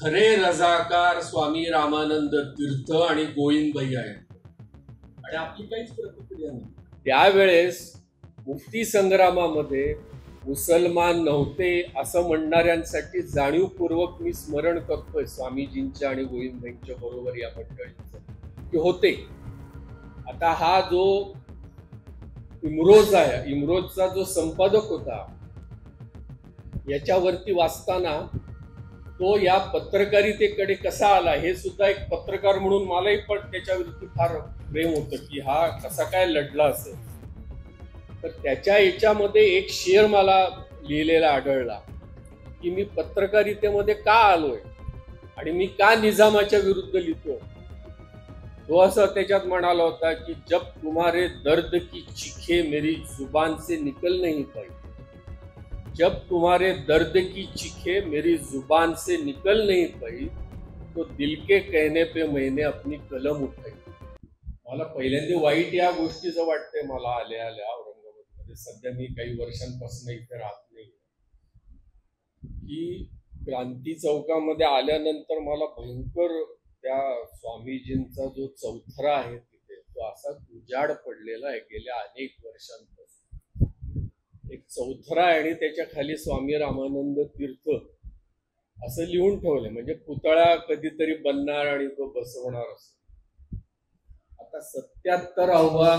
खरे रजाकार स्वामी रामानंद तीर्थ आणि गोविंदभाई आहेत आणि आपली काहीच प्रतिक्रिया नाही. त्यावेळेस मुक्ती संग्रामामध्ये मुसलमान नव्हते असं म्हणणाऱ्यांसाठी जाणीवपूर्वक मी स्मरण करतोय स्वामीजींच्या आणि गोविंदभाईंच्या बरोबर या मंडळींचं की होते. आता हा जो इमरोज आहे, इमरोजचा जो संपादक होता, याच्यावरती वाचताना तो या पत्रकारितेकडे कसा आला हे सुद्धा एक पत्रकार म्हणून मलाही पण त्याच्यावरती फार प्रेम होतं की हा कसा काय लढला असेल. तर त्याच्या याच्यामध्ये एक शेर मला लिहिलेला आढळला की मी पत्रकारितेमध्ये का आलोय आणि मी का निजामाच्या विरुद्ध लिहितो. तो असं त्याच्यात म्हणाला होता की जब तुम्हारे दर्द की चीखे मेरी जुबान से निकल नहीं पाई, जब तुम्हारे दर्द की चीखे मेरी जुबान से निकल नहीं पाई तो दिल के कहने पे मैंने अपनी कलम उठाई. मला पहिल्यांदा वाईट या गोष्टीचं वाटतंय मला आल्या आल्या औरंगाबादमध्ये. सध्या मी काही वर्षांपासून इथे राहत नाही की क्रांती चौकामध्ये आल्यानंतर मला भयंकर त्या स्वामीजींचा जो चौथरा आहे तिथे तो असा उजाड पडलेला आहे गेल्या अनेक वर्षांपासून. एक चौथरा आहे आणि त्याच्या खाली स्वामी रामानंद तीर्थ असं लिहून ठेवलंय, म्हणजे पुतळा कधीतरी बनणार आणि तो बसवणार असं. आता 77वा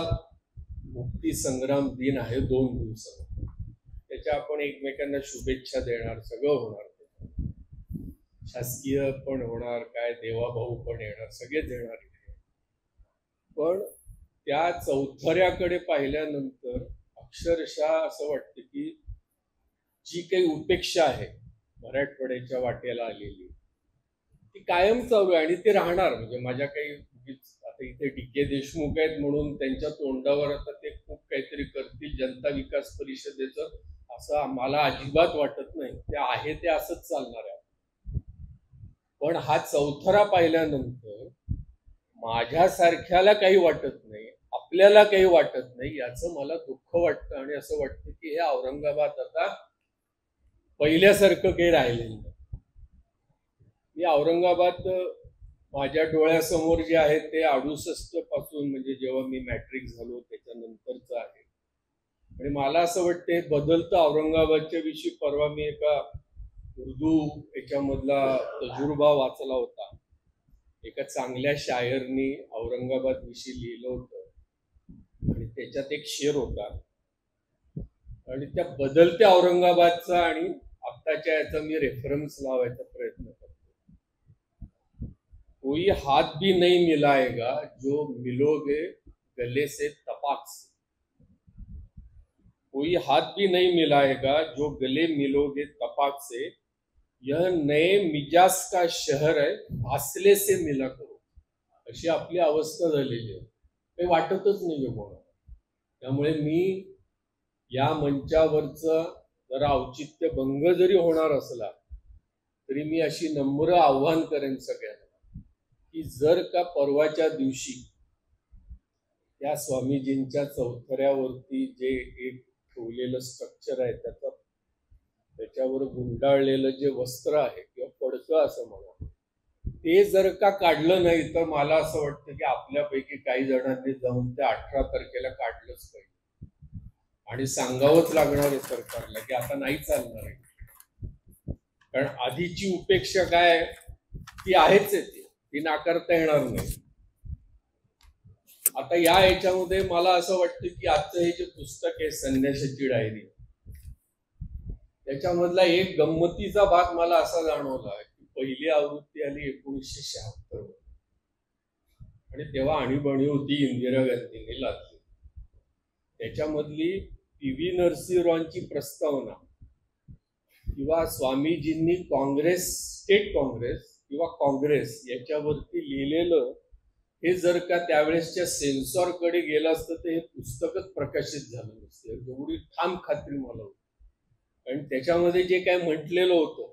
मुक्ती संग्राम दिन आहे 2 दिवसांनी. त्याच्या आपण एकमेकांना शुभेच्छा देणार, सगळं होणार, शासकीय पण होणार, काय देवाभाऊ पण येणार, सगळेच येणार. पण त्या चौथऱ्याकडे पाहिल्यानंतर अक्षरशः असं वाटतं की जी काही उपेक्षा आहे मराठवाड्याच्या वाट्याला आलेली ती कायम चालू आहे आणि ते राहणार. म्हणजे माझ्या काही आता इथे डी.के. देशमुख आहेत म्हणून त्यांच्या तोंडावर आता ते खूप काहीतरी करतील जनता विकास परिषदेचं असं मला अजिबात वाटत नाही. ते आहे ते असंच चालणार आहे. पण हा चौथरा पाहिल्यानंतर माझ्यासारख्याला काही वाटत नाही, आपल्याला काही वाटत नाही, याचं मला दुःख वाटतं आणि असं वाटतं की हे औरंगाबाद आता पहिल्यासारखं काही राहिलेलं नाही. मी औरंगाबाद माझ्या डोळ्यासमोर जे आहे ते 68 पासून, म्हणजे जेव्हा मी मॅट्रिक झालो त्याच्यानंतरचं आहे. आणि मला असं वाटतं हे बदलतं औरंगाबादच्या विषयी परवा मी एका उर्दू याच्यामधला तजुर्बा वाचला होता. एका चांगल्या शायरनी औरंगाबाद विषयी लिहिलं होतं आणि त्याच्यात एक शेर होता आणि त्या बदलत्या औरंगाबादचा आणि आत्ताच्या याचा मी रेफरन्स लावायचा प्रयत्न करतो. कोई हात भी नहीं मिलाएगा जो मिलोगे गले से तपाक से, कोई हाथ भी नहीं मिलाएगा जो गले मिलोगे तपाक से, यह नए मिजाज का शहर है फासले से मिला करो. अशी आपली अवस्था झालेली आहे, काही वाटतच नाहीये कोणाला. त्यामुळे मी या मंचावरचा जरा औचित्य भंग जरी होणार असला तरी मी अशी नम्र आव्हान करेन सगळ्यांना की जर का परवाच्या दिवशी त्या स्वामीजींच्या चौथऱ्यावरती जे एक ठेवलेलं स्ट्रक्चर आहे त्याच्यावर गुंडाळलेलं जे वस्त्र आहे किंवा पडकं असं म्हणा, ते जर का काढलं नाही तर मला असं वाटतं की आपल्यापैकी काही जणांनी जाऊन ते 18 तारखेला काढलंच पाहिजे आणि सांगावंच लागणार आहे सरकारला की आता नाही चालणार आहे. कारण आधीची उपेक्षा काय ती आहेच आहे, ती नाकारता येणार नाही. आता या याच्यामध्ये मला असं वाटतं की आजचं हे जे पुस्तक आहे संन्यासाची डायरी, त्याच्यामधला एक गंमतीचा भाग मला असा जाणवला की पहिली आवृत्ती आली 1976 आणि तेव्हा आणीबाणी होती इंदिरा गांधींनी लादली. त्याच्यामधली पी.व्ही. नरसिंहरावांची प्रस्तावना किंवा स्वामीजींनी काँग्रेस, स्टेट काँग्रेस किंवा काँग्रेस याच्यावरती लिहिलेलं हे जर का त्यावेळेसच्या सेन्सॉरकडे गेलं असतं तर हे पुस्तकच प्रकाशित झालं नसतं, एवढी ठाम खात्री मला होती. आणि त्याच्यामध्ये जे काय म्हटलेलं होतं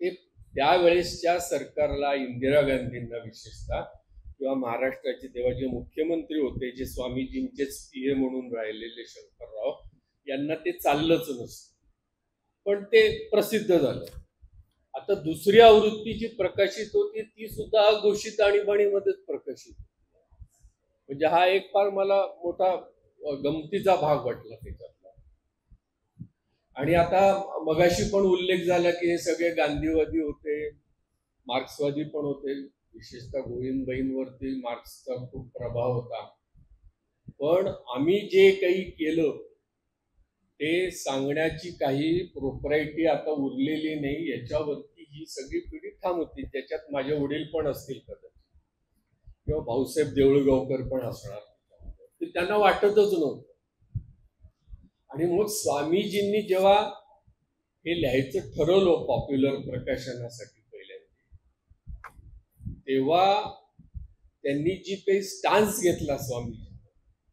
ते त्यावेळेसच्या सरकारला, इंदिरा गांधींना विशेषतः, किंवा महाराष्ट्राचे तेव्हा जे मुख्यमंत्री होते जे स्वामीजींचेच पीए म्हणून राहिलेले शंकरराव, यांना ते चाललंच नसतं. पण ते प्रसिद्ध झालं. आता दुसरी आवृत्ती जी प्रकाशित होती ती सुद्धा घोषित आणीबाणीमध्येच प्रकाशित होती. म्हणजे हा एक फार मला मोठा गमतीचा भाग वाटला त्याच्यातला. आणि आता मगाशी पण उल्लेख झाला की हे सगळे गांधीवादी होते, मार्क्सवादी पण होते, विशेषतः गोविंदबाईंवरती मार्क्सचा खूप प्रभाव होता. पण आम्ही जे काही केलं ते सांगण्याची काही प्रोप्रायटी आता उरलेली नाही. याच्यावरती ही सगळी पिढी ठाम होती. त्याच्यात माझे वडील पण असतील कदाचित, किंवा भाऊसाहेब देऊळगावकर पण असणार. ते त्यांना वाटतच नव्हतं. आणि मग स्वामीजींनी जेव्हा हे लिहायचं ठरवलं पॉप्युलर प्रकाशनासाठी पहिल्यांदा, तेव्हा त्यांनी जी काही स्टान्स घेतला स्वामीजी,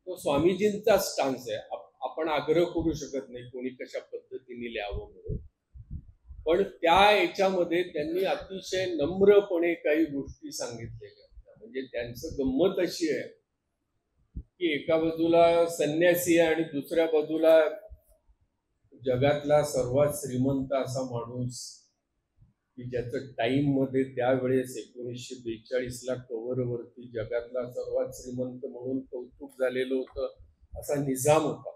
तो स्वामीजींचा स्टान्स आहे. आपण आग्रह करू शकत नाही कोणी कशा पद्धतीने लिहावं म्हणून. पण त्या याच्यामध्ये त्यांनी अतिशय नम्रपणे काही गोष्टी सांगितलेल्या होत्या. म्हणजे त्यांचं गंमत अशी आहे की एका बाजूला संन्यासी आहे आणि दुसऱ्या बाजूला जगातला सर्वात श्रीमंत असा माणूस की ज्याचं टाइम मध्ये त्यावेळेस 1942ला कव्हरवरती जगातला सर्वात श्रीमंत म्हणून कौतुक झालेलं होतं असा निजाम होता,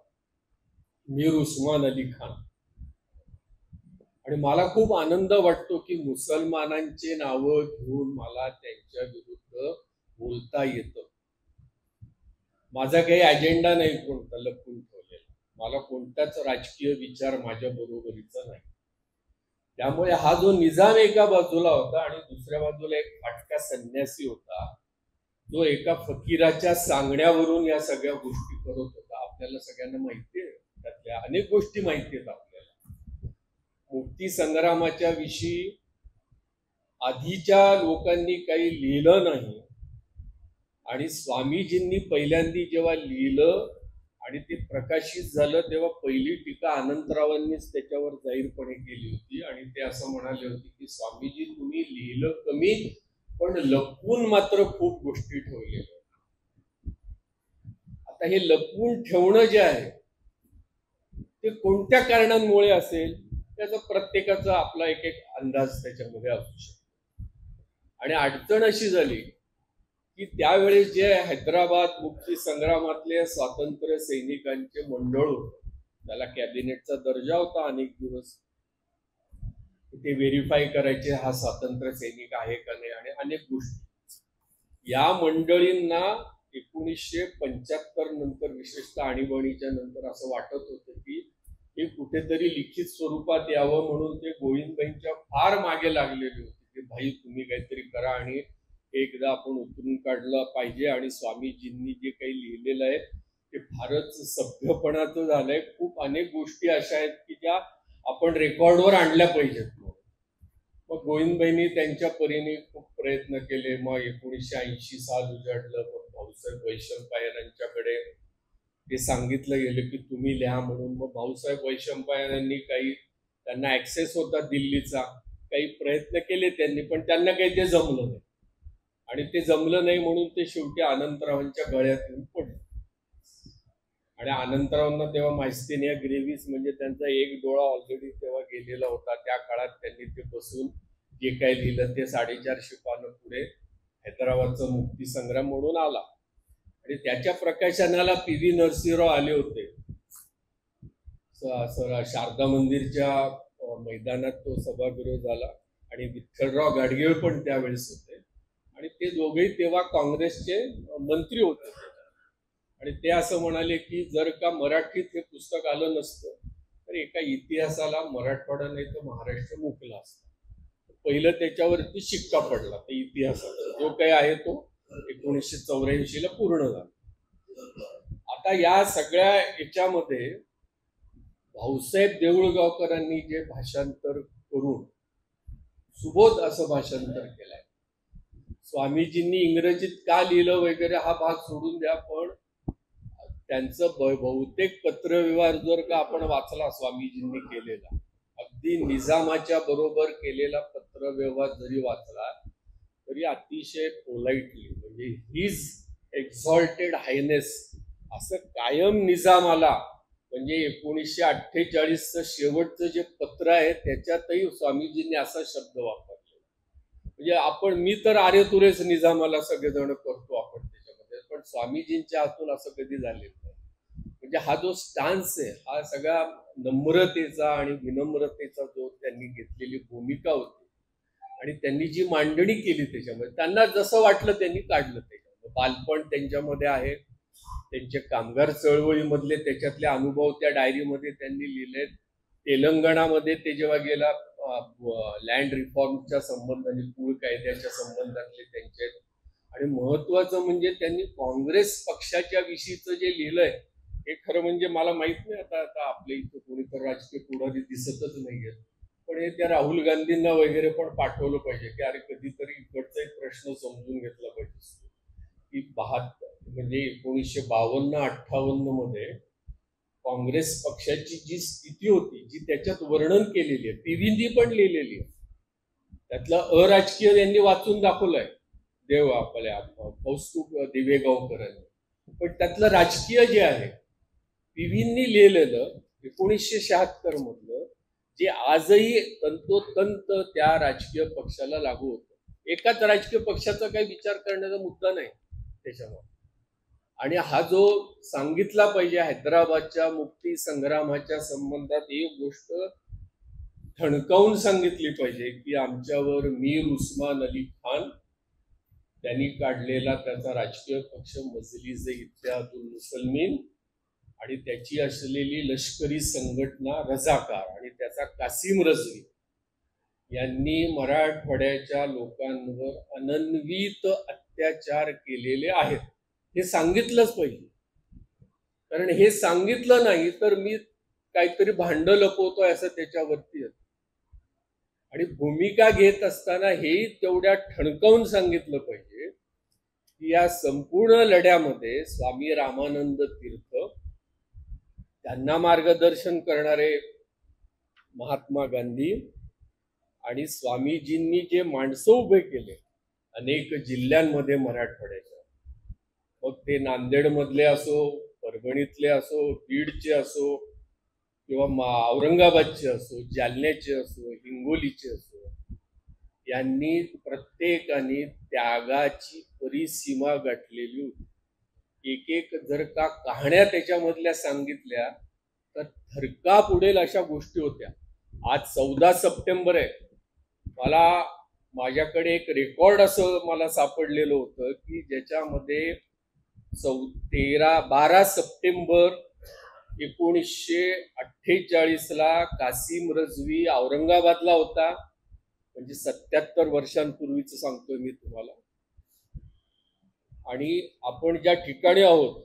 मीर उस्मान अली खान. आणि मला खूप आनंद वाटतो की मुसलमानांचे नावं घेऊन मला त्यांच्या विरुद्ध बोलता येतं. माझा काही अजेंडा नाही कोणता लपवून ठेवलेला, मला कोणताच राजकीय विचार माझ्या बरोबरीचा नाही. त्यामुळे हा जो निजाम एका बाजूला होता आणि दुसऱ्या बाजूला एक फाटका संन्यासी होता, जो एका फकीराच्या सांगण्यावरून या सगळ्या गोष्टी करत होता. आपल्याला सगळ्यांना माहिती आहे, त्यातल्या अनेक गोष्टी माहिती आहेत आपल्याला. मुक्ती संग्रामाच्या विषयी आधीच्या लोकांनी काही लिहिलं नाही, आणि स्वामीजींनी पहिल्यांदा जेव्हा लिहिलं आणि ते प्रकाशित झालं तेव्हा पहिली टीका अनंतरावांनीच त्याच्यावर जाहीरपणे केली होती. आणि ते असं म्हणाले होते की स्वामीजी तुम्ही लिहिलं कमी पण लपवून मात्र खूप गोष्टी ठेवलेल्या. आता हे लपवून ठेवणं जे आहे ते कोणत्या कारणांमुळे असेल त्याचा प्रत्येकाचा आपला एक एक अंदाज त्याच्यामध्ये असू शकतो. आणि अडचण अशी झाली की त्यावेळेस जे हैदराबाद मुक्ती संग्रामातले स्वातंत्र्य सैनिकांचे मंडळ होतं, त्याला कॅबिनेटचा दर्जा होता अनेक दिवस, ते व्हेरीफाय करायचे हा स्वातंत्र्य सैनिक आहे का नाही आणि अनेक गोष्टी. या मंडळींना 1975 नंतर विशेषतः आणीबाणीच्या नंतर असं वाटत होतं की हे कुठेतरी लिखित स्वरूपात यावं, म्हणून ते गोविंदबाईंच्या फार मागे लागलेले होते की भाई तुम्ही काहीतरी करा आणि एकदा आपण उतरून काढलं पाहिजे. आणि स्वामीजींनी जे काही लिहिलेलं आहे ते फारच सभ्यपणाचं झालंय. खूप अनेक गोष्टी अशा आहेत की ज्या आपण रेकॉर्डवर आणल्या पाहिजेत. मग गोविंदबाईंनी त्यांच्या परीने खूप प्रयत्न केले. मग 1980 साल उजाडलं. मग भाऊसाहेब वैशंपायनांच्याकडे ते सांगितलं गेलं की तुम्ही लिहा म्हणून. मग भाऊसाहेब वैशंपायनांनी काही, त्यांना ऍक्सेस होता दिल्लीचा, काही प्रयत्न केले त्यांनी, पण त्यांना काही ते जमलं नाही. आणि ते जमलं नाही म्हणून ते शेवटी अनंतरावांच्या गळ्यात येऊन पडले. आणि अनंतरावांना तेव्हा माहिस्तेनिया ग्रेव्हिस म्हणजे त्यांचा एक डोळा ऑलरेडी तेव्हा गेलेला होता. त्या काळात त्यांनी ते बसून जे काय लिहिलं ते 450 पानं पुढे हैदराबादचा मुक्ती संग्राम म्हणून आला. आणि त्याच्या प्रकाशनाला PV नरसिंहराव आले होते. शारदा मंदिरच्या मैदानात तो सभागृह झाला आणि विठ्ठलराव गाडगीळ पण त्यावेळेस होते. आणि ते दोघेही तेव्हा काँग्रेसचे मंत्री होते. आणि ते असं म्हणाले की जर का मराठीत हे पुस्तक आलं नसतं तर एका इतिहासाला मराठवाडा नाही तर महाराष्ट्र मुकला असतं. पहिलं त्याच्यावरती शिक्का पडला. ते इतिहासाचा जो काही आहे तो 1984ला पूर्ण झाला. आता या सगळ्या याच्यामध्ये भाऊसाहेब देऊळगावकरांनी जे भाषांतर करून सुबोध असं भाषांतर केलंय. स्वामीजींनी इंग्रजीत का लिहिलं वगैरे हा भाग सोडून द्या, पण त्यांचं बहुतेक पत्रव्यवहार जर का आपण वाचला स्वामीजींनी केलेला, अगदी निजामाच्या बरोबर केलेला पत्रव्यवहार जरी वाचला तरी अतिशय पोलाइटली, म्हणजे हिज एक्झॉल्टेड हायनेस असं कायम निजामाला म्हणजे 1948चं शेवटचं जे पत्र आहे त्याच्यातही स्वामीजींनी असा शब्द वापरला. म्हणजे मी तर आर्यतुरेच निजामाला सगळेजण करतो आपण त्याच्यामध्ये, पण स्वामीजींच्या हातून असं कधी झालेलं नाही. म्हणजे हा जो स्टान्स आहे हा सगळा नम्रतेचा आणि विनम्रतेचा जो त्यांनी घेतलेली भूमिका होती आणि त्यांनी जी मांडणी केली त्याच्यामध्ये, त्यांना जसं वाटलं त्यांनी काढलं त्याच्यामध्ये. बालपण त्यांच्यामध्ये आहे, त्यांचे कामगार चळवळीमधले त्याच्यातले अनुभव त्या डायरीमध्ये त्यांनी लिहिले. तेलंगणामध्ये ते जेव्हा गेला लँड रिफॉर्मच्या संबंधाने, पूल कायद्याच्या संबंधातले त्यांचे, आणि महत्वाचं म्हणजे त्यांनी काँग्रेस पक्षाच्या विषयीचं जे लिहिलंय हे खरं म्हणजे मला माहित नाही, आता आपल्या इथं कोणी तर राजकीय पुढारी दिसतच नाहीये, पण हे त्या राहुल गांधींना वगैरे पण पाठवलं पाहिजे की अरे कधीतरी इकडचा एक प्रश्न समजून घेतला पाहिजे की 72 म्हणजे 1952-58 मध्ये काँग्रेस पक्षाची जी स्थिती होती, जी त्याच्यात वर्णन केलेली आहे, पीव्हींनी पण लिहिलेली आहे, त्यातलं अराजकीय यांनी वाचून दाखवलंय देव आपल्या कौस्तुभ दिवेगावकरांनी, पण त्यातलं राजकीय जे आहे पीव्हींनी लिहिलेलं 1976 मधलं, जे आजही तंतोतंत त्या राजकीय पक्षाला लागू होतं. एकाच राजकीय पक्षाचा काही विचार करण्याचा मुद्दा नाही त्याच्यामध्ये. आणि हा जो सांगितला पाहिजे हैदराबादच्या मुक्ती संग्रामाच्या संबंधात एक गोष्ट ठणकावून सांगितली पाहिजे की आमच्यावर मीर उस्मान अली खान त्यांनी काढलेला त्याचा राजकीय पक्ष मजलिस इत्तेहादुल मुसलमीन आणि त्याची असलेली लष्करी संघटना रझाकार आणि त्याचा कासिम रजवी यांनी मराठवाड्याच्या लोकांवर अनन्वित अत्याचार केलेले आहेत, हे सांगितलंच पाहिजे. कारण हे सांगितलं नाही तर मी काहीतरी भांड लपवतोय असं त्याच्यावरती येतं. आणि भूमिका घेत असताना हेही तेवढ्या ठणकावून सांगितलं पाहिजे की या संपूर्ण लढ्यामध्ये स्वामी रामानंद तीर्थ, त्यांना मार्गदर्शन करणारे महात्मा गांधी आणि स्वामीजींनी जे माणसं उभे केले अनेक जिल्ह्यांमध्ये मराठवाड्याच्या, मग ते नांदेड मधले असो, परभणीतले असो, बीडचे असो, किंवा औरंगाबादचे असो, जालन्याचे असो, हिंगोलीचे असो, यांनी प्रत्येकाने त्यागाची परिसीमा गाठलेली होती. एक एक जर का कहाण्या त्याच्यामधल्या सांगितल्या तर थरकाप उडेल अशा गोष्टी होत्या. आज 14 सप्टेंबर आहे. माझ्याकडे एक रेकॉर्ड असं मला सापडलेलं होतं की ज्याच्यामध्ये 12 सप्टेंबर 1948ला कासिम रजवी औरंगाबादला होता, म्हणजे 77 वर्षांपूर्वीच सांगतोय मी तुम्हाला. आणि आपण ज्या ठिकाणी आहोत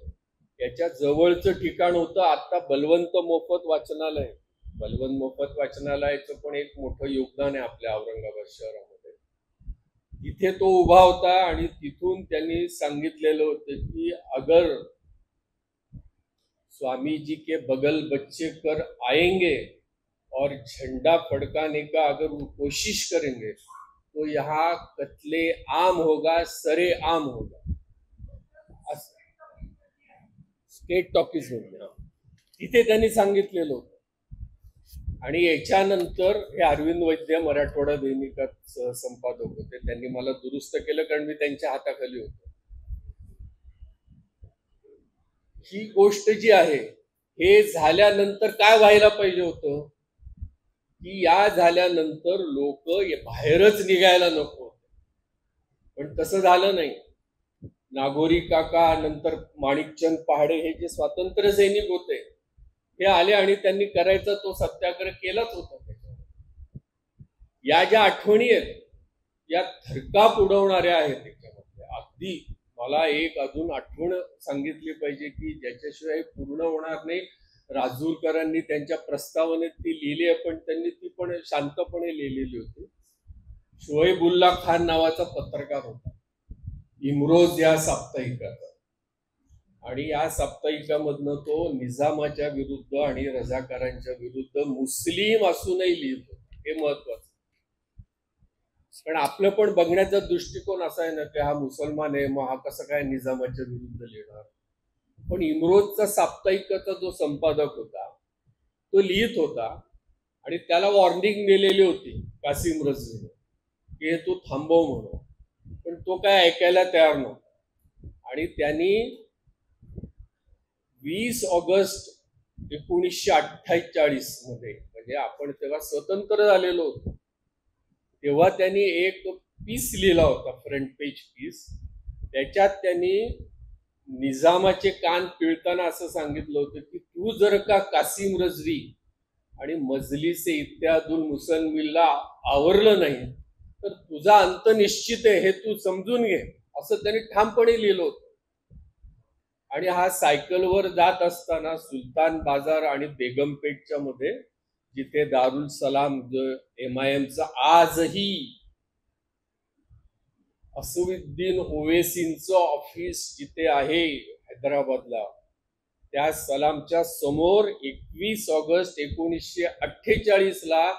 याच्या जवळचं ठिकाण होतं आता बलवंत मोफत वाचनालय. बलवंत मोफत वाचनालयाचं पण एक मोठं योगदान आहे आपल्या औरंगाबाद शहरामध्ये. तिथे तो उभा होता आणि तिथून त्यांनी सांगितलेलं होतं की अगर स्वामी जी के बगल बच्चे कर आएंगे और झंडा फड़काने का अगर वो कोशिश करेंगे तो यहाँ कत्ले आम होगा, सरे आम होगा. स्टेट टॉकीज मध्ये तिथे त्यांनी सांगितलेलं होतं. आणि याच्यानंतर हे अरविंद वैद्य मराठवाडा दैनिकात संपादक होते, त्यांनी मला दुरुस्त केलं कारण मी त्यांच्या हाताखाली होतो. ही गोष्ट जी आहे हे झाल्यानंतर काय व्हायला पाहिजे होतं की या झाल्यानंतर लोक बाहेरच निघायला नको, पण तसं झालं नाही. नागोरी काका नंतर माणिकचंद पहाडे हे जे स्वातंत्र्य सैनिक होते हे आले आणि त्यांनी करायचा तो सत्याग्रह केलाच होता. या ज्या आठवणी आहेत या थरकाप उडवणाऱ्या आहेत. त्याच्यामध्ये अगदी मला एक अजून आठवण सांगितली पाहिजे की ज्याच्याशिवाय पूर्ण होणार नाही. राजूरकरांनी त्यांच्या प्रस्तावनेत ती लिहिली आहे, पण त्यांनी ती पण शांतपणे लिहिलेली होती. शोएबुल्ला खान नावाचा पत्रकार होता, इमरोज या साप्ताहिकाचा, आणि या साप्ताहिकामधनं तो निजामाच्या विरुद्ध आणि रझाकारांच्या विरुद्ध मुस्लिम असूनही लिहित होता. हे महत्वाचं. पण आपलं पण बघण्याचा दृष्टिकोन असा आहे ना की हा मुसलमान आहे, मग हा कसं काय निजामाच्या विरुद्ध लिहिणार. पण इमरोजचा साप्ताहिकाचा जो संपादक होता तो लिहित होता आणि त्याला वॉर्निंग दिलेली होती कासिम रझवीने की हे तू थांबव म्हणून, पण तो काय ऐकायला तयार नव्हता. आणि त्यांनी 20 ऑगस्ट 1948 मध्ये, म्हणजे आपण तेव्हा स्वतंत्र झालेलो होतो, तेव्हा त्यांनी एक पीस लिहिला होता, फ्रंट पेज पीस. त्याच्यात त्यांनी निजामाचे कान पिळताना असं सांगितलं होतं की तू जर का कासिम रझवी आणि मजलिसे इत्यादुल मुसलमिनला आवरलं नाही तर तुझा अंत निश्चित आहे, हे तू समजून घे, असं त्यांनी ठामपणे लिहिलं होतं. आणि हा सायकलवर जात असताना सुलतान बाजार आणि बेगमपेठच्या मध्ये, जिथे दारुल सलाम MIMचा आजही असुद्दीन ओवेसींचं ऑफिस जिथे आहे हैदराबादला, त्या सलामच्या समोर 21 ऑगस्ट 1948 ला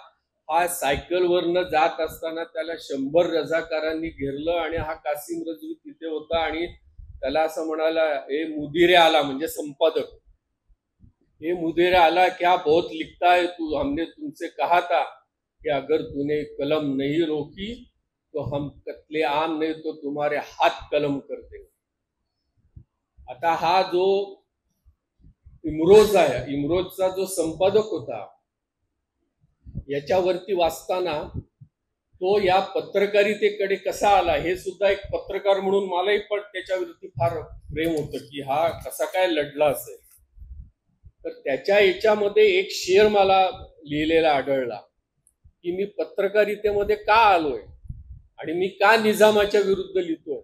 हा सायकलवरनं जात असताना त्याला 100 रजाकारांनी घेरलं आणि हा कासिम रझवी तिथे होता आणि त्याला असं म्हणाला, हे मुदीरे आला, म्हणजे संपादक, हे मुदीरे आला, क्या बहुत लिखता है तू, हमने तुमसे कहा था कि अगर तूने कलम नहीं रोकी तो हम कत्ले आम नहीं तो तुम्हारे हाथ कलम कर देंगे. आता हा जो इमरोज आहे, इमरोजचा जो संपादक होता, याच्यावरती वाचताना तो या पत्रकारितेकडे कसा आला हे सुद्धा एक पत्रकार म्हणून मलाही पण त्याच्यावरती फार प्रेम होतं की हा कसा काय लढला असेल. तर त्याच्या याच्यामध्ये एक शेर मला लिहिलेला आढळला की मी पत्रकारितेमध्ये का आलोय आणि मी का निजामाच्या विरुद्ध लिहितोय.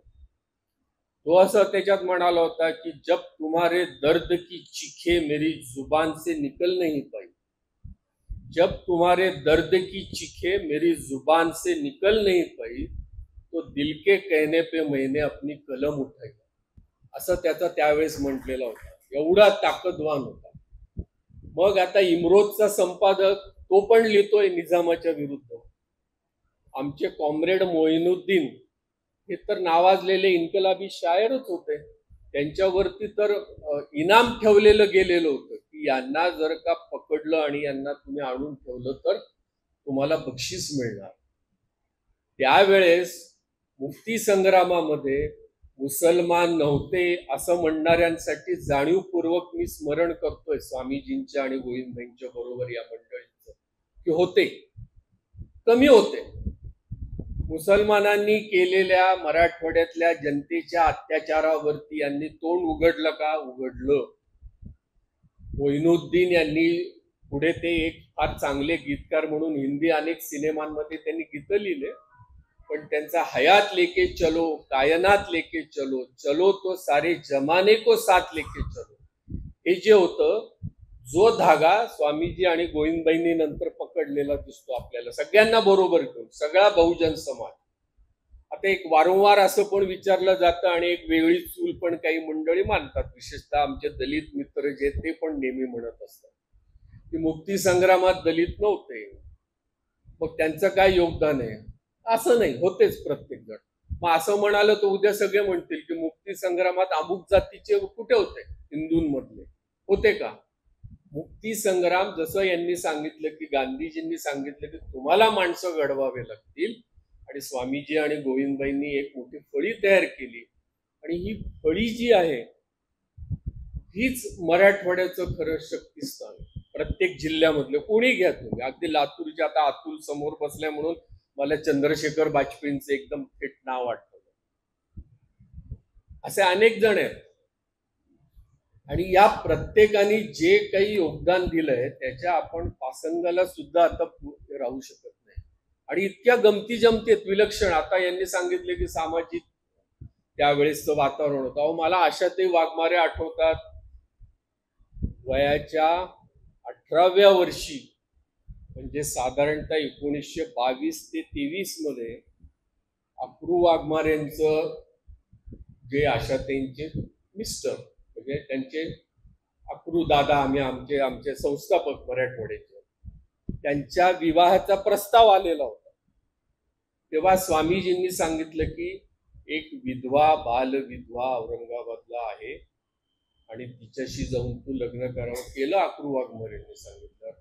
तो असं त्याच्यात म्हणाला होता की जब तुम्हारे दर्द की चीखे मेरी जुबान से निकल नहीं पाई, जब तुम्हारे दर्द की चीखे मेरी जुबान से निकल नहीं पाई तो दिल के कहने पे मैंने अपनी कलम उठाई, असं त्याचा त्यावेळेस म्हटलेला होता. एवढा ताकदवान होता. मग आता इमरोजचा संपादक तो पण लिहितोय निजामाच्या विरुद्ध. आमचे कॉम्रेड मोइनुद्दीन हे तर नावाजलेले इन्कलाबी शायरच होते. त्यांच्यावरती तर इनाम ठेवलेलं गेलेलं होतं की यांना जर का पकडलं आणि यांना तुम्ही आणून ठेवलं तर तुम्हाला बक्षीस मिळणार. त्यावेळेस मुक्ती संग्रामामध्ये मुसलमान नव्हते असं म्हणणाऱ्यांसाठी जाणीवपूर्वक मी स्मरण करतोय स्वामीजींच्या आणि गोविंदभाईंच्या बरोबर या मंडळींचं, की होते, कमी होते. मुसलमानांनी केलेल्या मराठवाड्यातल्या जनतेच्या अत्याचारावरती यांनी तोंड उघडलं का? उघडलं. मोइनुद्दीन यांनी पुढे ते एक फार चांगले गीतकार म्हणून हिंदी अनेक सिनेमांमध्ये त्यांनी गीतं लिहिले, पण त्यांचा हयात लेके चलो, कायनात लेके चलो, चलो तो सारे जमाने को साथ लेके चलो, हे जे होतं, जो धागा स्वामीजी आणि गोविंदबाईंनी नंतर पकडलेला दिसतो आपल्याला सगळ्यांना बरोबर घेऊन, सगळा बहुजन समाज. आता एक वारंवार असं पण विचारलं जातं आणि एक वेगळी चूल पण काही मंडळी मानतात, विशेषतः आमचे दलित मित्र जे ते पण नेहमी म्हणत असतात की मुक्ती संग्रामात दलित नव्हते, मग त्यांचं काय योगदान आहे. असं नाही, होतेच प्रत्येक जण. मग असं म्हणालं तर उद्या सगळे म्हणतील की मुक्ती संग्रामात अमुक जातीचे कुठे होते, हिंदूंमधले होते का? मुक्ती संग्राम जसं यांनी सांगितलं की गांधीजींनी सांगितलं की तुम्हाला माणसं घडवावे लागतील, आणि स्वामीजी आणि गोविंदबाईंनी एक मोठी फळी तयार केली, आणि ही फळी जी आहे हीच मराठवाड्याचं खरं शक्तिस्थान. प्रत्येक जिल्ह्यामधलं कोणी घ्या तुम्ही, अगदी लातूरच्या, आता अतुल समोर बसल्या म्हणून मला चंद्रशेखर बाजपेयींचं एकदम थेट नाव आठवलं. असे अनेक जण आहेत आणि या प्रत्येकाने जे काही योगदान दिलंय त्याच्या आपण पासंगाला सुद्धा आता राहू शकत नाही. आणि इतक्या गमती जमतीत विलक्षण. आता यांनी सांगितले की सामाजिक त्यावेळेसचं वातावरण होतं. अहो मला आशाताई वाघमारे आठवतात. वयाच्या 18व्या वर्षी, म्हणजे साधारणतः 1922 ते 23 मध्ये अक्रू वाघमारेंचं, जे आशाताईंचे मिस्टर, म्हणजे त्यांचे अक्रू दादा, आम्ही आमचे संस्थापक मराठवाड्याचे, त्यांच्या विवाहाचा प्रस्ताव आलेला होता. तेव्हा स्वामीजींनी सांगितलं की एक विधवा, बाल विधवा औरंगाबादला आहे आणि तिच्याशी जाऊन तू लग्न करावं. केलं अक्रू वाघमारेंनी सांगितलं.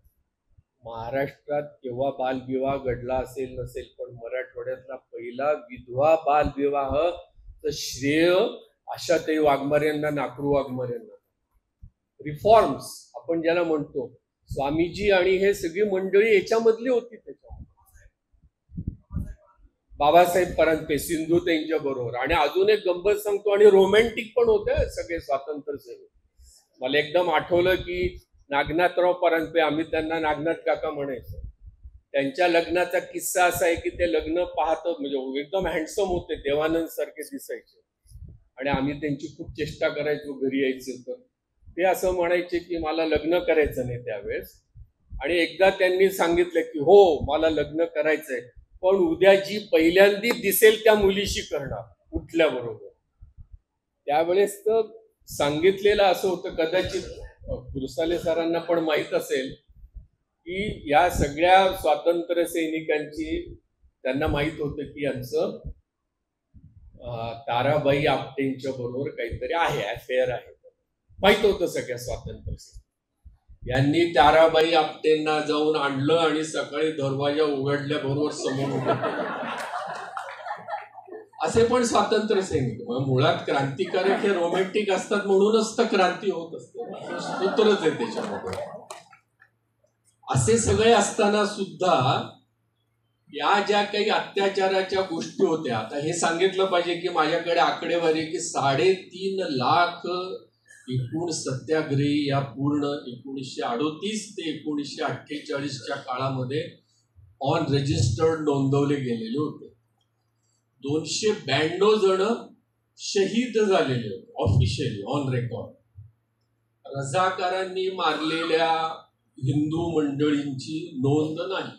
महाराष्ट्रात केव्हा बालविवाह घडला असेल नसेल, पण मराठवाड्यातला पहिला विधवा बालविवाह तर श्रेय आशाताई वाघमारेंना आणि अक्रू वाघमारेंना. रिफॉर्म्स आपण ज्याला म्हणतो, स्वामीजी आणि हे सगळी मंडळी याच्यामधली होती. त्याच्यामध्ये बाबासाहेब परांजपे, सिंधू त्यांच्या बरोबर. आणि अजून एक गंमत सांगतो, आणि रोमॅन्टिक पण होते सगळे स्वातंत्र्य सेवक. मला एकदम आठवलं की नागनाथराव परांजपे, आम्ही त्यांना नागनाथ काका म्हणायचो. त्यांच्या लग्नाचा किस्सा असा आहे की ते लग्न पाहतं, म्हणजे एकदम हँडसम होते, देवानंद सारखे दिसायचे. आणि आम्ही त्यांची खूप चेष्टा करायचो घरी यायचं तर. ते असं म्हणायचे की मला लग्न करायचं नाही त्यावेळेस. आणि एकदा त्यांनी सांगितलं की हो मला लग्न करायचंय, पण उद्या जी पहिल्यांदा दिसेल त्या मुलीशी करणार उठल्याबरोबर. त्यावेळेस तर सांगितलेलं असं होतं, कदाचित गुरसाले सरांना पण माहीत असेल की या सगळ्या स्वातंत्र्य सैनिकांची त्यांना माहीत होतं की यांचं ताराबाई आपटेंच्या बरोबर काहीतरी आहे, अफेअर आहे. माहित होतं सगळ्या स्वातंत्र्य सैनिक. यांनी ताराबाई आपटेंना जाऊन आणलं आणि सकाळी दरवाजा उघडल्याबरोबर समोर उभं. असे पण स्वातंत्र्य सैनिक. मुळात क्रांतिकारक हे रोमॅन्टिक असतात, म्हणूनच तर क्रांती होत असते. सूत्रच आहे त्याच्यामध्ये. असे सगळे असताना सुद्धा या ज्या काही अत्याचाराच्या गोष्टी होत्या, आता हे सांगितलं पाहिजे की माझ्याकडे आकडेवारी की 3.5 लाख एकूण सत्याग्रही या पूर्ण 1938 ते 1948च्या काळामध्ये ऑन रजिस्टर्ड नोंदवले गेलेले होते. 292 जण शहीद झालेले होते ऑफिशियली ऑन रेकॉर्ड. रझाकारांनी मारलेल्या हिंदू मंडळींची नोंद नाही.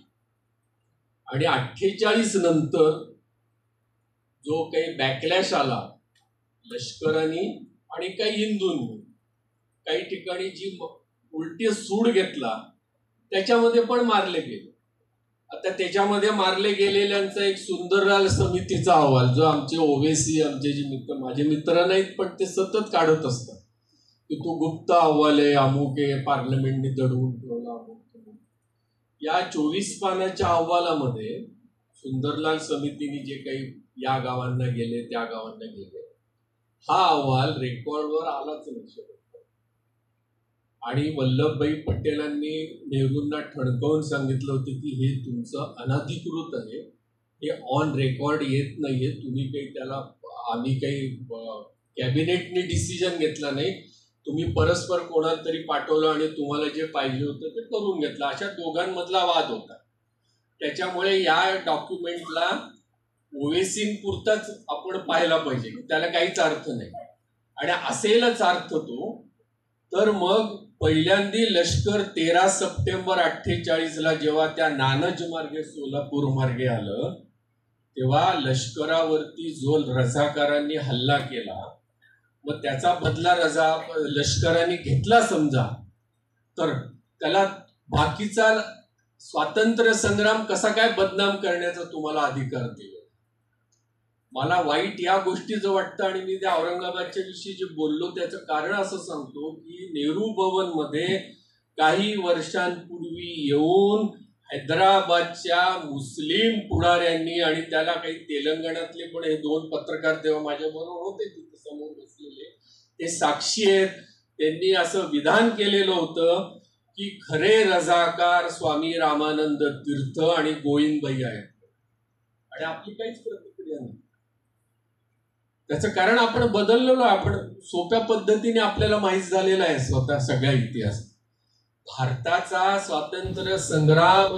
आणि 48 नंतर जो काही बॅकलॅश आला लष्कराने आणि काही हिंदूंनी, काही ठिकाणी जी उलटी सूड घेतला, त्याच्यामध्ये पण मारले गेले. आता त्याच्यामध्ये मारले गेलेल्यांचा एक सुंदरलाल समितीचा अहवाल, जो आमचे ओवेसी, आमचे जे मित्र, माझे मित्र नाहीत पण ते सतत काढत असतात की तो गुप्त अहवाल आहे, अमुक आहे, पार्लमेंटने दडवून ठेवला अमुक. या 24 पानाच्या अहवालामध्ये सुंदरलाल समितीने जे काही या गावांना गेले त्या गावांना गेले, हा अहवाल रेकॉर्डवर आलाच नाही. आणि वल्लभभाई पटेलांनी नेहरूंना ठणकावून सांगितलं होतं की हे तुमचं अनधिकृत आहे, हे ऑन रेकॉर्ड येत नाहीये, तुम्ही काही त्याला, आम्ही काही कॅबिनेटने डिसिजन घेतला नाही, तुम्ही परस्पर कोणाला तरी पाठवलं आणि तुम्हाला जे पाहिजे होतं ते करून घेतलं. अशा दोघांमधला वाद होता. त्याच्यामुळे या डॉक्युमेंटला ओवेसींपुरताच आपण पाहायला पाहिजे, त्याला काहीच अर्थ नाही. आणि असेलच अर्थ तो, तर मग पहिल्यांदी लष्कर 13 सप्टेंबर 48ला जेव्हा त्या नानज मार्गे सोलापूर मार्गे आलं, तेव्हा लष्करावरती जो रझाकारांनी हल्ला केला, मग त्याचा बदला लष्कराने घेतला समजा, तर त्याला बाकीचा स्वातंत्र्य संग्राम कसा काय बदनाम करण्याचा तुम्हाला अधिकार दिला. मला वाईट या गोष्टीचं वाटतं. आणि मी त्या औरंगाबादच्या विषयी जे बोललो त्याचं कारण असं सांगतो की नेहरू भवन मध्ये काही वर्षांपूर्वी येऊन हैदराबादच्या मुस्लिम पुढाऱ्यांनी, आणि त्याला काही तेलंगणातले पण हे 2 पत्रकार तेव्हा माझ्या बरोबर होते तिथे समोर बसलेले, ते साक्षी आहेत, त्यांनी असं विधान केलेलं होतं की खरे रझाकार स्वामी रामानंद तीर्थ आणि गोविंदबाई आहेत. आणि आपली काहीच प्रतिक्रिया नाही. त्याचं कारण आपण बदललेलो, आपण सोप्या पद्धतीने आपल्याला माहीत झालेला आहे स्वतः सगळा इतिहास. भारताचा स्वातंत्र्य संग्राम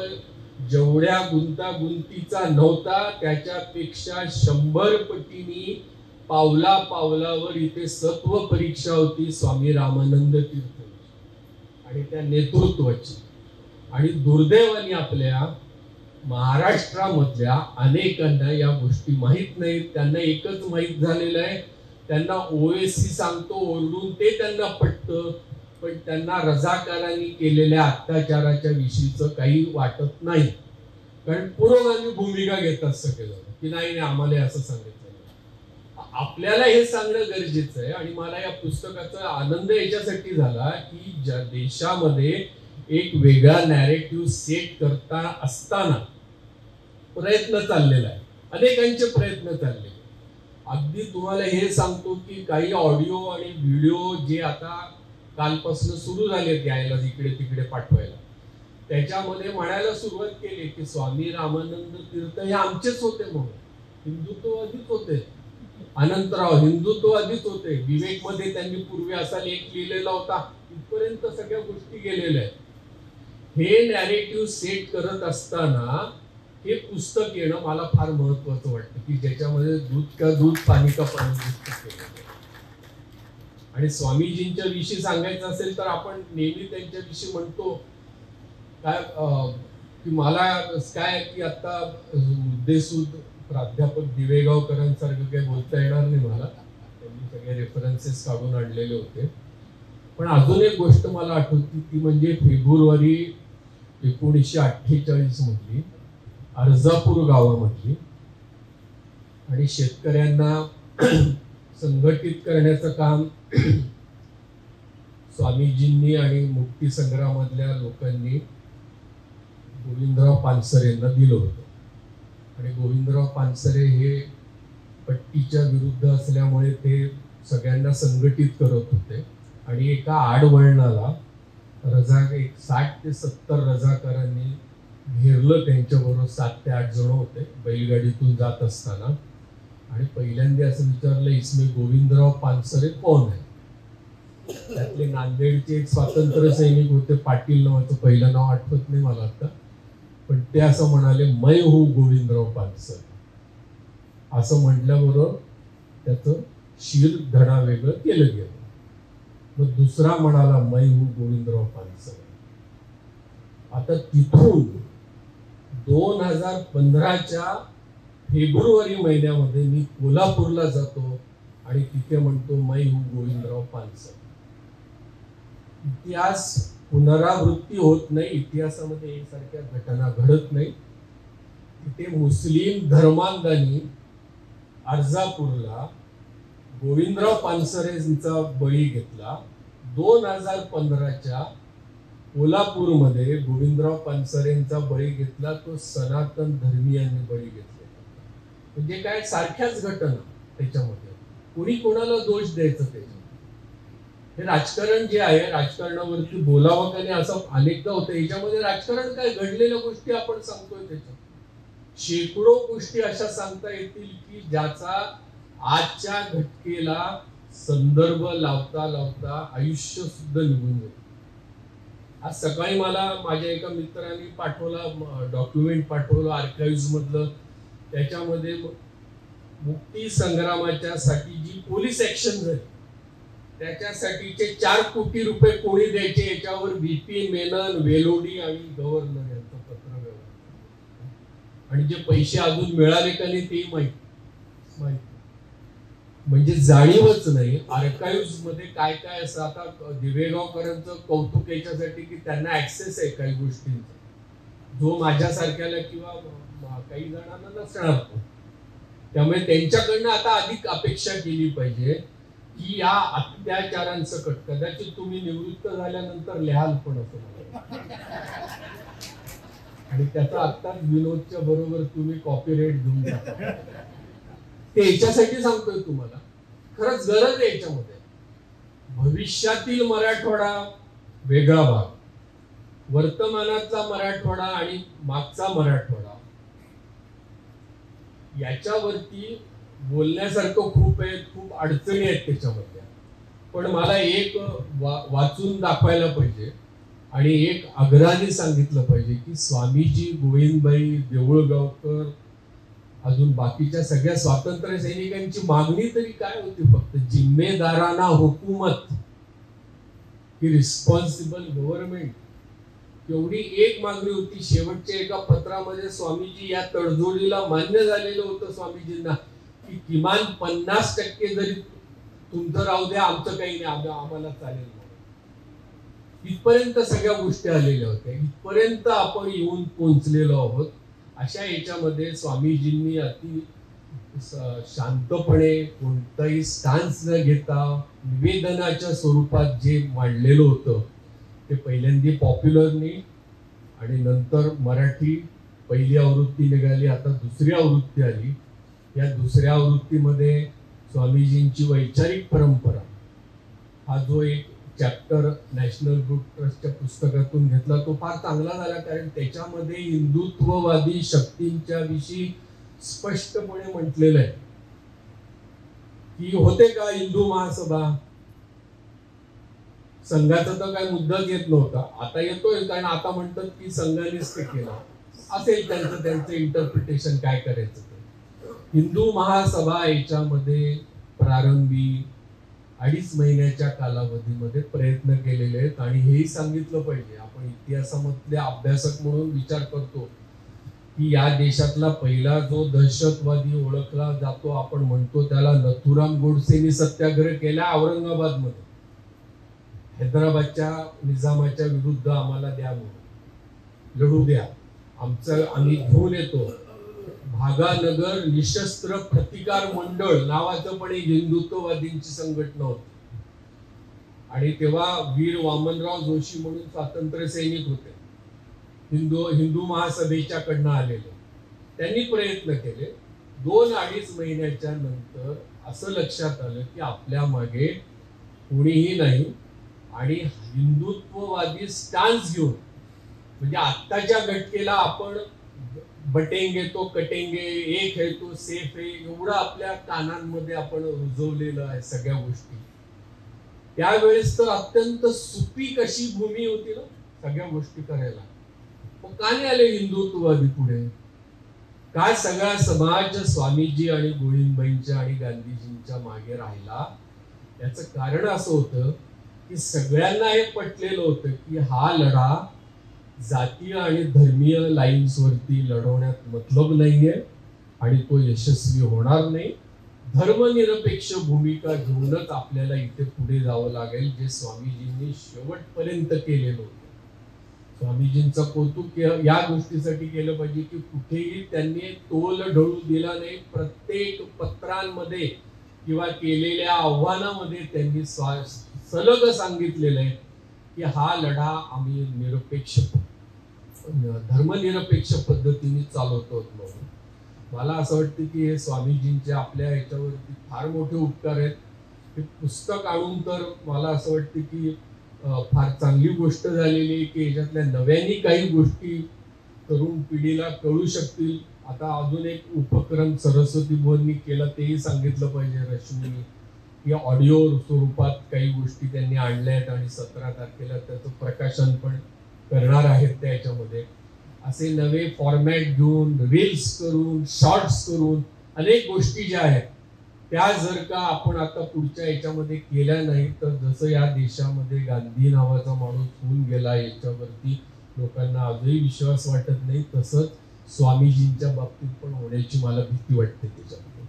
जेवढ्या गुंतागुंतीचा नव्हता, त्याच्यापेक्षा 100 पटीने पावला पावलावर इथे सत्व परीक्षा होती स्वामी रामानंद तीर्थ आणि त्या नेतृत्वाची. आणि दुर्दैवाने आपल्या महाराष्ट्रामधल्या अनेकांना या गोष्टी माहीत नाहीत. त्यांना एकच माहीत झालेलं आहे, त्यांना ओवेसी सांगतो ओरडून ते त्यांना पटतं, पण त्यांना रझाकारांनी केलेल्या अत्याचाराच्या विषयीचं काही वाटत नाही. कारण पुरोगामी भूमिका घेतात सगळेजण की नाही आम्हाला असं सांगितलं. आपल्याला हे सांगणं गरजेचं आहे. आणि मला या पुस्तकाचा आनंद याच्यासाठी झाला की ज्या देशामध्ये एक वेगळा नॅरेटिव्ह सेट करता असताना प्रयत्न चाललेला आहे, अनेकांचे प्रयत्न चाललेले. अगदी तुम्हाला हे सांगतो की काही ऑडिओ आणि व्हिडिओ जे आता कालपासून सुरू झालेत यायला इकडे तिकडे पाठवायला, त्याच्यामध्ये म्हणायला सुरुवात केली की स्वामी रामानंद तीर्थ हे आमचेच होते, म्हणून हिंदुत्ववादीच होते. अनंतराव हिंदुत्ववादीच होते. विवेक मध्ये त्यांनी पूर्वी असा लेख लिहिलेला होता. इथपर्यंत सगळ्या गोष्टी गेलेल्या आहेत. हे नॅरेटिव्ह सेट करत असताना हे पुस्तक येणं मला फार महत्वाचं वाटतं की ज्याच्यामध्ये दूध का दूध पाणी का पाणी पुस्तक केलेलं आहे. आणि स्वामीजींच्या विषयी सांगायचं असेल तर आपण नेहमी त्यांच्याविषयी म्हणतो काय की मला काय की आता मुद्देसूद प्राध्यापक दिवेगावकरांसारखं काही बोलता येणार नाही मला, त्यांनी सगळे रेफरन्सेस काढून आणलेले होते. पण अजून एक गोष्ट मला आठवती ती म्हणजे फेब्रुवारी 1948 मधली अर्जापूर गावामधली. आणि शेतकऱ्यांना संघटित करण्याचं काम स्वामीजींनी आणि मुक्ती संग्रामातल्या लोकांनी गोविंदराव पानसरेंना दिलं होतं. आणि गोविंदराव पानसरे हे पट्टीच्या विरुद्ध असल्यामुळे ते सगळ्यांना संघटित करत होते. आणि एका आडवळणाला एक 60 ते 70 रजाकारांनी घेरलं त्यांच्याबरोबर. 7 ते 8 जण होते बैलगाडीतून जात असताना. आणि पहिल्यांदा असं विचारलं, इसमें गोविंदराव पानसरे कोण आहे? त्यातले नांदेडचे एक स्वातंत्र्य सैनिक होते, पाटील नावाचं, पहिलं नाव आठवत नाही मला आता, पण ते असं म्हणाले, मै हूँ गोविंदराव पानसरे. असं म्हटल्याबरोबर त्याचं शिर धडा वेगळं केलं गेलं. मग दुसरा म्हणाला, मै हूँ गोविंदराव पानसरे. आता तिथून 2015च्या फेब्रुवारी महिन्यामध्ये मी कोल्हापूरला जातो आणि तिथे म्हणतो, मै हूँ गोविंदराव पानसरे. इतिहास पुनरावृत्ती होत नाही, इतिहासामध्ये एकसारख्या घटना घडत नाही. तिथे मुस्लिम धर्मांधांनी अर्जापूरला गोविंदराव पानसरेंचा बळी घेतला. 2015च्या कोल्हापूरमध्ये गोविंदराव पानसरेंचा बळी घेतला तो सनातन धर्मीयांनी बळी घेतला. म्हणजे काय सारख्याच घटना त्याच्यामध्ये, कोणी कोणाला दोष द्यायचं त्याच्यामध्ये. हे राजकारण जे आहे, राजकारणावरती बोलावं का नाही असं अनेकदा होतं. याच्यामध्ये राजकारण काय, घडलेल्या गोष्टी आपण सांगतोय. त्याच्यात शेकडो गोष्टी अशा सांगता येतील की ज्याचा आजच्या घटनेला संदर्भ लावता लावता आयुष्य सुद्धा निघून जाईल. आज सकाळी मला माझ्या एका मित्राने पाठवला डॉक्युमेंट पाठवलं आर्काइव्ह मधलं. त्याच्यामध्ये मुक्ती संग्रामाच्या साठी जी पोलीस ऍक्शन झाली त्याच्यासाठीचे 4 कोटी रुपये कोणी द्यायचे याच्यावर VP मेनन, वेलोडी आणि गव्हर्नर यांचं पत्र व्यवहार. आणि जे पैसे अजून मिळाले का नाही तेही माहिती. म्हणजे जाणीवच नाही आर्काइव्ह मध्ये काय काय असं. आता दिवेगावकरांचं कौतुक याच्यासाठी की त्यांना ऍक्सेस आहे काही गोष्टींचा, जो माझ्यासारख्याला किंवा काही जणांना नसणार. त्यामुळे त्यांच्याकडनं आता अधिक अपेक्षा केली पाहिजे की या अत्याचारांसकट कदाचित तुम्ही निवृत्त झाल्यानंतर लिहाल पण असं. आणि त्याचा आत्ताच विनोदच्या बरोबर तुम्ही कॉपीराइट घेऊन जाता. ते याच्यासाठी सांगतोय तुम्हाला, खरंच गरज आहे याच्यामध्ये. भविष्यातील मराठवाडा वेगळा भाग, वर्तमानातला मराठवाडा आणि मागचा मराठवाडा, याच्यावरती बोलण्यासारखं खूप आहे, खूप अडचणी आहेत त्याच्यामध्ये. पण मला एक वाचून दाखवायला पाहिजे आणि एक आग्रहाने सांगितलं पाहिजे की स्वामीजी, गोविंदभाई, देऊळगावकर, अजून बाकीच्या सगळ्या स्वातंत्र्य सैनिकांची मागणी तरी काय होती? फक्त जिम्मेदाराना हुकूमत की रिस्पॉन्सिबल गव्हर्नमेंट, एवढी एक मागणी होती. शेवटच्या एका पत्रामध्ये स्वामीजी या तडजोडीला मान्य झालेलं होतं स्वामीजींना की किमान 50% जरी तुमचं राहू द्या, आमचं काही नाही, आम्हाला चालेल. इथपर्यंत सगळ्या गोष्टी आलेल्या होत्या, इथपर्यंत आपण येऊन पोहोचलेलो आहोत. अशा याच्यामध्ये स्वामीजींनी अति शांतपणे कोणताही स्टान्स न घेता निवेदनाच्या स्वरूपात जे मांडलेलं होतं ते पहिल्यांदा पॉप्युलरनी आणि नंतर मराठी पहिली आवृत्ती निघाली, आता दुसरी आवृत्ती आली. या दुसऱ्या आवृत्तीमध्ये स्वामीजींची वैचारिक परंपरा हा जो एक चॅप्टर नॅशनल बुक ट्रस्टच्या पुस्तकातून घेतला तो फार चांगला झाला, कारण त्याच्यामध्ये हिंदुत्ववादी शक्तींच्या विषयी स्पष्टपणे म्हटलेलं आहे की होते का हिंदू महासभा, संघाचा तर काय मुद्दाच येत नव्हता, आता येतोय कारण आता म्हणतात की संघानेच ते केलं असेल, त्यांचं इंटरप्रिटेशन काय करायचं ते. हिंदू महासभा याच्यामध्ये प्रारंभी 2.5 महिन्याच्या कालावधीमध्ये प्रयत्न केलेले आहेत आणि हेही सांगितलं पाहिजे, आपण इतिहासामधले अभ्यासक म्हणून विचार करतो की या देशातला पहिला जो दहशतवादी ओळखला जातो, आपण म्हणतो त्याला नथुराम गोडसेनी सत्याग्रह केला औरंगाबादमध्ये, हैदराबादच्या निजामाच्या विरुद्ध आम्हाला द्या म्हणून, लढू द्या, आम्ही घेऊन येतो. भागानगर निशस्त्र प्रतिकार मंडळ नावाचं पण एक हिंदुत्ववादींची संघटना होती आणि तेव्हा वीर वामनराव जोशी म्हणून स्वातंत्र्य सैनिक होते, हिंदू महासभेच्या कडनं आलेले. त्यांनी प्रयत्न केले. 2-2.5 महिन्याच्या नंतर असं लक्षात आलं की आपल्या मागे कोणीही नाही आणि हिंदुत्ववादी स्टान्स घेऊन, म्हणजे आत्ताच्या घटकेला आपण बटेंगे तो कटेंगे, एक है तो सेफ है, एवढं आपल्या कानांमध्ये आपण रुजवलेलं आहे सगळ्या गोष्टी. त्यावेळेस तर अत्यंत सुपीक अशी भूमी होती ना सगळ्या गोष्टी करायला. मग का नाही आले हिंदुत्ववादी पुढे? काय सगळा समाज स्वामीजी आणि गोविंदबाईंच्या आणि गांधीजींच्या मागे राहिला? याचं कारण असं होतं की सगळ्यांना हे पटलेलं होतं की हा लढा जातीय आणि धर्मीय लाईन्स वरती लढवण्यात मतलब नाहीये आणि तो यशस्वी होणार नाही. धर्मनिरपेक्ष भूमिका घेऊनच आपल्याला इथे पुढे जावं लागेल, जे स्वामीजींनी शेवटपर्यंत केलेलं होतं. स्वामीजींचं कौतुक या गोष्टीसाठी केलं पाहिजे की कुठेही त्यांनी तोल ढळू दिला नाही. प्रत्येक पत्रांमध्ये किंवा केलेल्या आव्हानामध्ये त्यांनी सलग सांगितलेलं आहे की हा लढा आम्ही धर्मनिरपेक्ष पद्धतीने चालवतो म्हणून. मला असं वाटतं की हे स्वामीजींचे आपल्या याच्यावरती फार मोठे उपकार आहेत. हे पुस्तक आणून तर मला असं वाटतं की फार चांगली गोष्ट झालेली आहे की याच्यातल्या नव्याने काही गोष्टी तरुण पिढीला कळू शकतील. आता अजून एक उपक्रम सरस्वती भुवननी केला तेही सांगितलं पाहिजे. रश्मी या ऑडिओ स्वरूपात काही गोष्टी त्यांनी आणल्या आहेत आणि 17 तारखेला त्याचं प्रकाशन पण करणार आहेत. त्याच्यामध्ये असे नवे फॉर्मॅट घेऊन, रील्स करून, शॉर्ट्स करून अनेक गोष्टी ज्या आहेत त्या जर का आपण आता पुढच्या याच्यामध्ये केल्या नाही तर जसं या देशामध्ये गांधी नावाचा माणूस होऊन गेला याच्यावरती लोकांना आजही विश्वास वाटत नाही, तसंच स्वामीजींच्या बाबतीत पण होण्याची मला भीती वाटते त्याच्यामध्ये.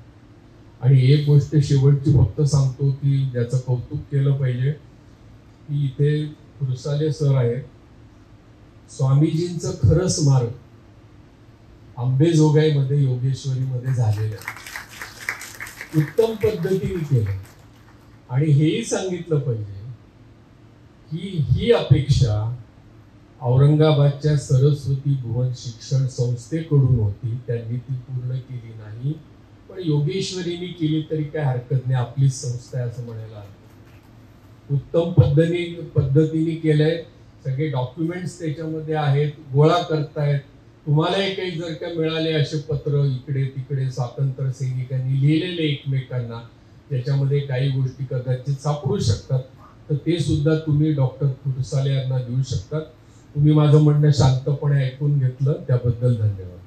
आणि एक गोष्ट शेवटची फक्त सांगतो की ज्याचं कौतुक केलं पाहिजे की इथे खुरसाले सर आहेत. स्वामीजींचं खरं स्मारक अंबेजोगाईमध्ये योगेश्वरीमध्ये झालेलं आहे, उत्तम पद्धतीने केलं. आणि हेही सांगितलं पाहिजे की ही अपेक्षा औरंगाबादच्या सरस्वती भुवन शिक्षण संस्थेकडून होती, त्यांनी ती पूर्ण केली नाही. पण योगेश्वरीने केली तरी काय हरकत नाही, आपलीच संस्था आहे असं म्हणायला हरकत. उत्तम पद्धतीने केलंय. सगळे डॉक्युमेंट्स त्याच्यामध्ये आहेत, गोळा करतायत. तुम्हालाही काही जर का मिळाले असे पत्र इकडे तिकडे स्वातंत्र्य सैनिकांनी लिहिलेले एकमेकांना, त्याच्यामध्ये काही गोष्टी कदाचित सापडू शकतात, तर ते सुद्धा तुम्ही डॉक्टर खुरसाले यांना देऊ शकतात. तुम्ही माझं म्हणणं शांतपणे ऐकून घेतलं त्याबद्दल धन्यवाद.